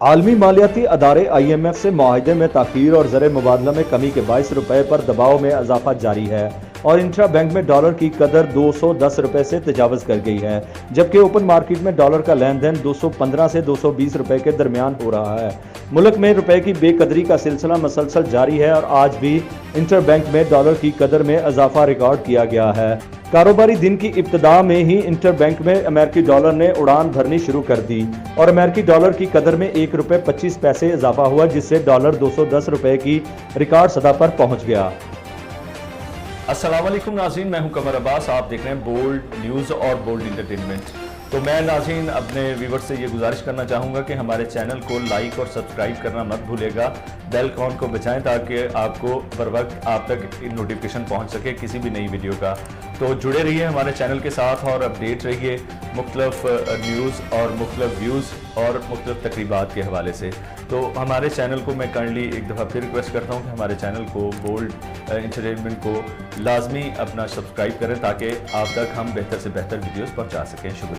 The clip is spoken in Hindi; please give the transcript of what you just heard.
आलमी मालियाती अदारे IMF से मुआहदे में ताख़ीर और ज़र मुबादला में कमी के बाइस रुपये पर दबाव में इजाफा जारी है और इंट्रा बैंक में डॉलर की कदर 210 रुपये से तजावज़ कर गई है, जबकि ओपन मार्केट में डॉलर का लेन देन 215 से 220 रुपये के दरमियान हो रहा है। मुल्क में रुपये की बेकदरी का सिलसिला मसलसल जारी है और आज भी इंटर बैंक में डॉलर की कदर में इजाफा रिकॉर्ड किया गया है। कारोबारी दिन की इब्तदा में ही इंटर बैंक में अमेरिकी डॉलर ने उड़ान भरनी शुरू कर दी और अमेरिकी डॉलर की कदर में ₹1.25 इजाफा हुआ, जिससे डॉलर 210 रुपये की रिकॉर्ड सतह पर पहुंच गया। अस्सलाम वालेकुम नाज़रीन, मैं हूं कमर अब्बास। आप देख रहे हैं बोल्ड न्यूज़ और बोल्ड इंटरटेनमेंट। तो मैं नाज़रीन अपने व्यूवर्स से ये गुजारिश करना चाहूँगा कि हमारे चैनल को लाइक और सब्सक्राइब करना मत भूलिएगा। बेल आइकन को बजाएं ताकि आपको बर वक्त आप तक नोटिफिकेशन पहुँच सके किसी भी नई वीडियो का। तो जुड़े रहिए हमारे चैनल के साथ और अपडेट रहिए मुख्तलिफ न्यूज़ और मुख्तलिफ व्यूज़ और मुख्तलिफ तकरीबात के हवाले से। तो हमारे चैनल को मैं काइंडली एक दफ़ा फिर रिक्वेस्ट करता हूँ कि हमारे चैनल को बोल्ड इंटरटेनमेंट को लाजमी अपना सब्सक्राइब करें ताकि आप तक हम बेहतर से बेहतर वीडियोज़ पहुँचा सकें। शुक्रिया।